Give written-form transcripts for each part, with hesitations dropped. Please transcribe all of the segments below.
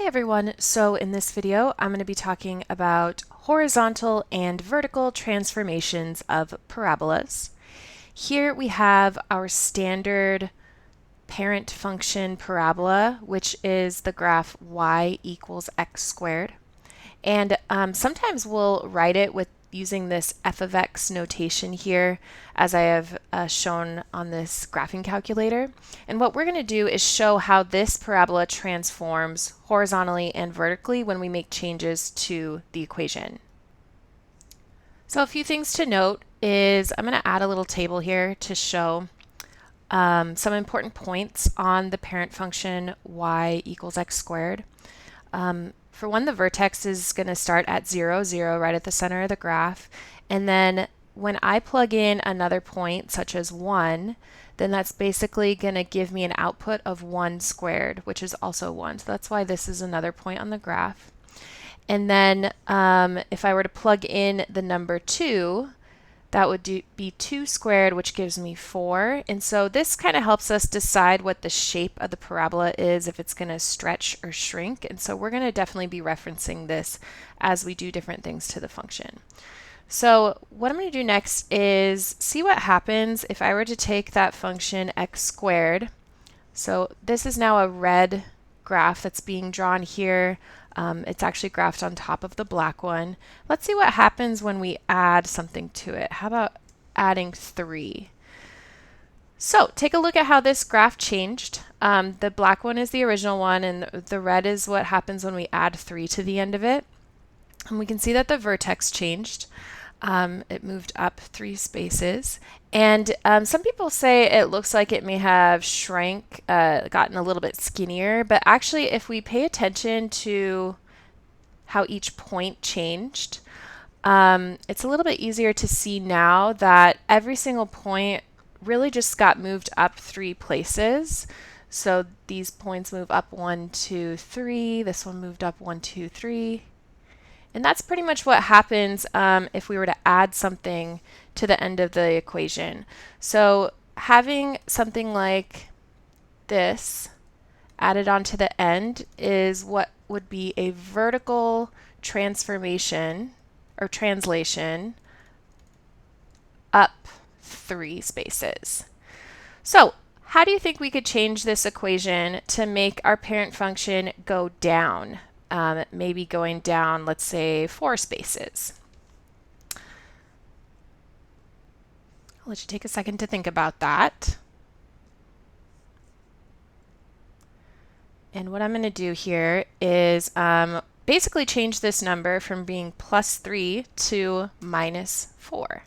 Hey everyone, so in this video I'm going to be talking about horizontal and vertical transformations of parabolas. Here we have our standard parent function parabola, which is the graph y equals x squared. And sometimes we'll write it with using this f of x notation here, as I have shown on this graphing calculator. And what we're going to do is show how this parabola transforms horizontally and vertically when we make changes to the equation. So a few things to note is I'm going to add a little table here to show some important points on the parent function y equals x squared. For one, the vertex is going to start at 0, 0, right at the center of the graph. And then when I plug in another point, such as 1, then that's basically going to give me an output of 1 squared, which is also 1. So that's why this is another point on the graph. And then if I were to plug in the number 2, that would be 2 squared, which gives me 4. And so this kind of helps us decide what the shape of the parabola is, if it's going to stretch or shrink. And so we're going to definitely be referencing this as we do different things to the function. So what I'm going to do next is see what happens if I were to take that function x squared. So this is now a red graph that's being drawn here. It's actually graphed on top of the black one. Let's see what happens when we add something to it. How about adding 3? So take a look at how this graph changed. The black one is the original one, and the red is what happens when we add 3 to the end of it. And we can see that the vertex changed. It moved up 3 spaces. And some people say it looks like it may have shrank, gotten a little bit skinnier, but actually if we pay attention to how each point changed, it's a little bit easier to see now that every single point really just got moved up 3 places. So these points move up 1, 2, 3. This one moved up 1, 2, 3. And that's pretty much what happens if we were to add something to the end of the equation. So having something like this added onto the end is what would be a vertical transformation or translation up 3 spaces. So how do you think we could change this equation to make our parent function go down? Maybe going down, let's say, 4 spaces. I'll let you take a second to think about that. And what I'm going to do here is basically change this number from being plus 3 to minus 4.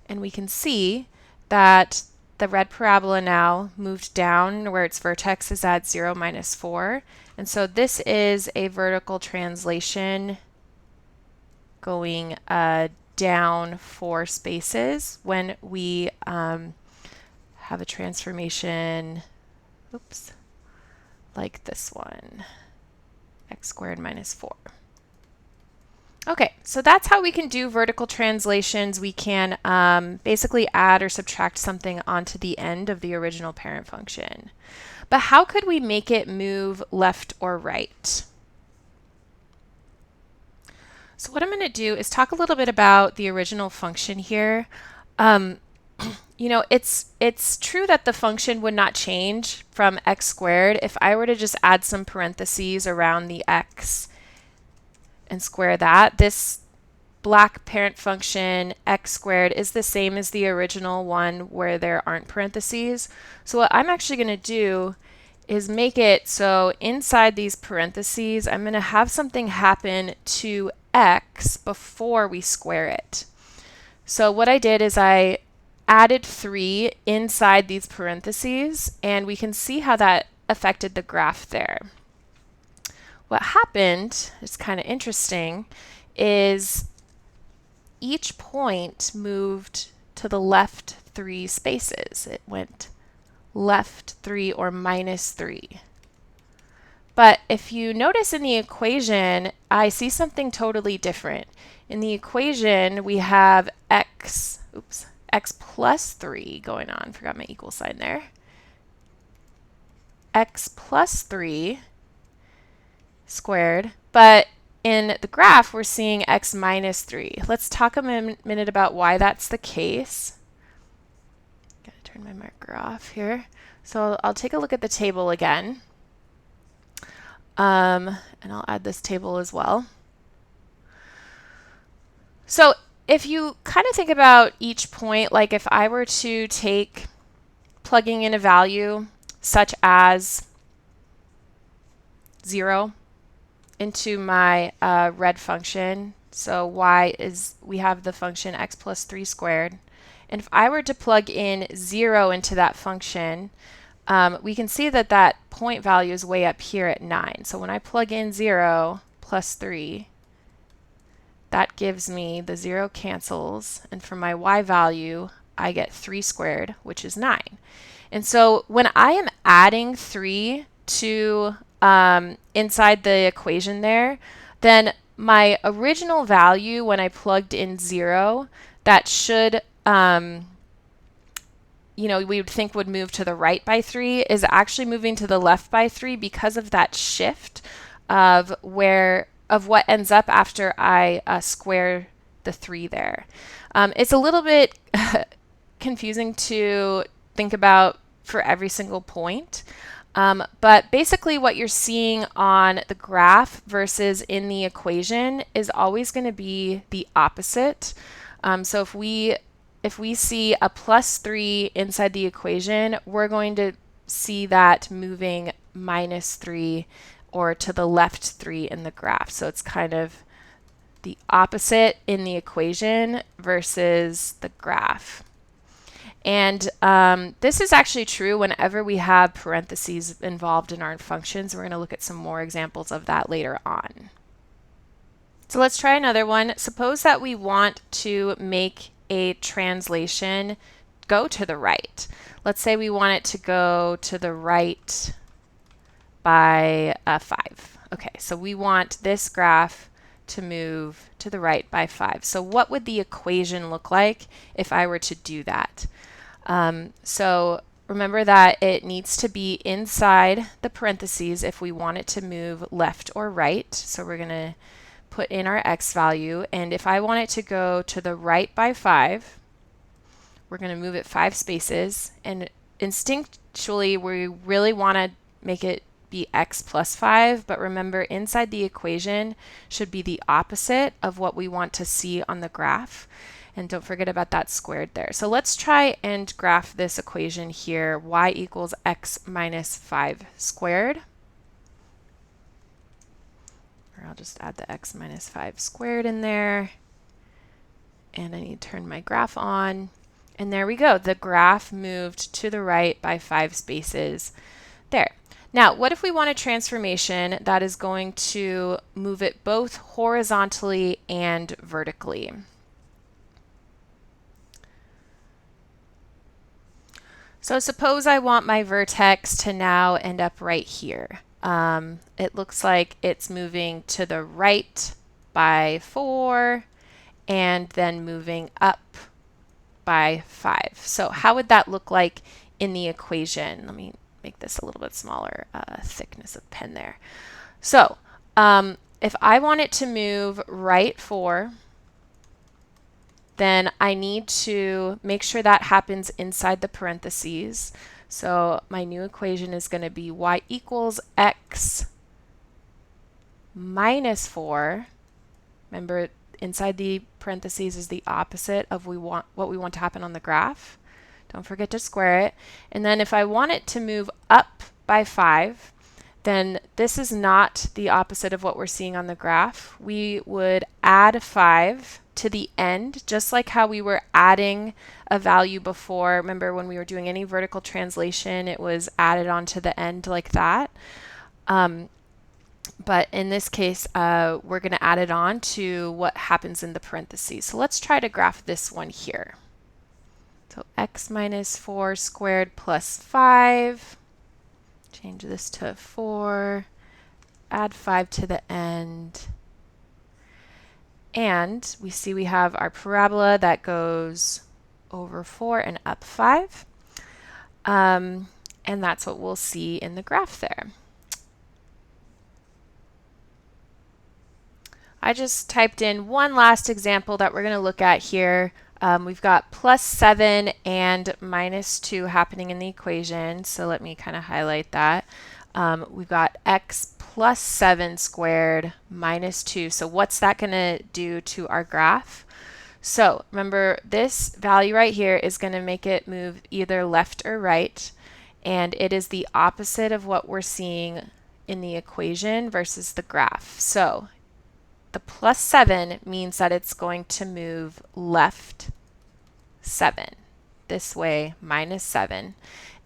And we can see that the red parabola now moved down where its vertex is at 0, minus 4. And so this is a vertical translation going down 4 spaces when we have a transformation, oops, like this one, x squared minus 4. Okay, so that's how we can do vertical translations. We can basically add or subtract something onto the end of the original parent function. But how could we make it move left or right? So what I'm going to do is talk a little bit about the original function here. You know, it's true that the function would not change from x squared if I were to just add some parentheses around the x and square that. This black parent function x squared is the same as the original one where there aren't parentheses. So what I'm actually going to do is make it so inside these parentheses I'm going to have something happen to x before we square it. So what I did is I added 3 inside these parentheses, and we can see how that affected the graph there. What happened, it's kind of interesting, is each point moved to the left 3 spaces. It went left 3 or minus 3. But if you notice in the equation, I see something totally different. In the equation, we have x plus 3 going on. Forgot my equal sign there. X plus 3 squared, but in the graph we're seeing x minus 3. Let's talk a minute about why that's the case. Gotta turn my marker off here. So I'll take a look at the table again. And I'll add this table as well. So if you kind of think about each point, like if I were to take plugging in a value such as 0 into my red function, so y is, we have the function x plus 3 squared, and if I were to plug in 0 into that function, we can see that that point value is way up here at 9. So when I plug in 0 plus 3, that gives me the 0 cancels, and for my y value, I get 3 squared, which is 9. And so when I am adding 3 to inside the equation there, then my original value when I plugged in 0, that should, we would think would move to the right by 3, is actually moving to the left by 3 because of that shift of what ends up after I square the 3 there. It's a little bit confusing to think about for every single point. But basically what you're seeing on the graph versus in the equation is always going to be the opposite. So if we see a plus 3 inside the equation, we're going to see that moving minus 3 or to the left 3 in the graph. So it's kind of the opposite in the equation versus the graph. And this is actually true whenever we have parentheses involved in our functions. We're going to look at some more examples of that later on. So let's try another one. Suppose that we want to make a translation go to the right. Let's say we want it to go to the right by 5. Okay, so we want this graph to move to the right by 5. So what would the equation look like if I were to do that? So remember that it needs to be inside the parentheses if we want it to move left or right. So we're going to put in our x value, and if I want it to go to the right by 5, we're going to move it 5 spaces, and instinctually we really want to make it be x plus 5, but remember inside the equation should be the opposite of what we want to see on the graph. And don't forget about that squared there. So let's try and graph this equation here, y equals x minus 5 squared. Or I'll just add the x minus 5 squared in there. And I need to turn my graph on. And there we go. The graph moved to the right by 5 spaces there. Now, what if we want a transformation that is going to move it both horizontally and vertically? So suppose I want my vertex to now end up right here. It looks like it's moving to the right by 4 and then moving up by 5. So how would that look like in the equation? Let me make this a little bit smaller thickness of pen there. So if I want it to move right 4, then I need to make sure that happens inside the parentheses. So my new equation is going to be y equals x minus 4. Remember, inside the parentheses is the opposite of what we want to happen on the graph. Don't forget to square it. And then if I want it to move up by 5, then this is not the opposite of what we're seeing on the graph. We would add 5 to the end, just like how we were adding a value before. Remember when we were doing any vertical translation, it was added onto the end like that. But in this case, we're going to add it on to what happens in the parentheses. So let's try to graph this one here. So x minus 4 squared plus 5. Change this to 4. Add 5 to the end. And we see we have our parabola that goes over 4 and up 5. And that's what we'll see in the graph there. I just typed in one last example that we're going to look at here. We've got plus 7 and minus 2 happening in the equation, so let me kind of highlight that. We've got x plus 7 squared minus 2. So what's that going to do to our graph? So remember, this value right here is going to make it move either left or right, and it is the opposite of what we're seeing in the equation versus the graph. So the plus 7 means that it's going to move left 7. This way, minus 7.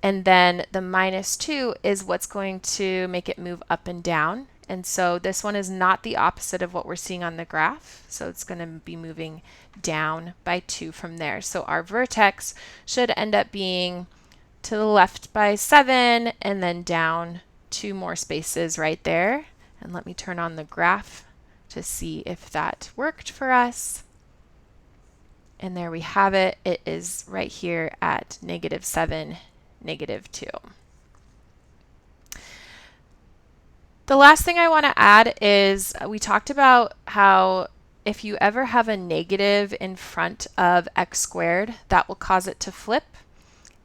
And then the minus 2 is what's going to make it move up and down. And so this one is not the opposite of what we're seeing on the graph. So it's going to be moving down by 2 from there. So our vertex should end up being to the left by 7 and then down 2 more spaces right there. And let me turn on the graph to see if that worked for us. And there we have it. It is right here at -7, -2. The last thing I want to add is we talked about how if you ever have a negative in front of x squared, that will cause it to flip.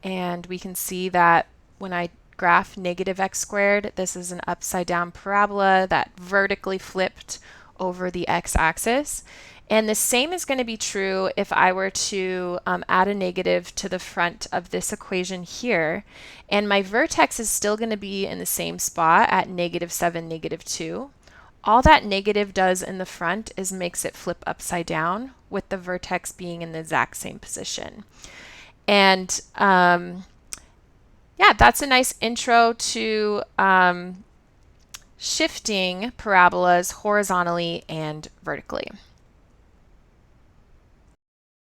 And we can see that when I graph -x squared, this is an upside down parabola that vertically flipped over the x-axis. And the same is going to be true if I were to add a negative to the front of this equation here. And my vertex is still going to be in the same spot at -7, -2. All that negative does in the front is makes it flip upside down, with the vertex being in the exact same position. And yeah, that's a nice intro to shifting parabolas horizontally and vertically.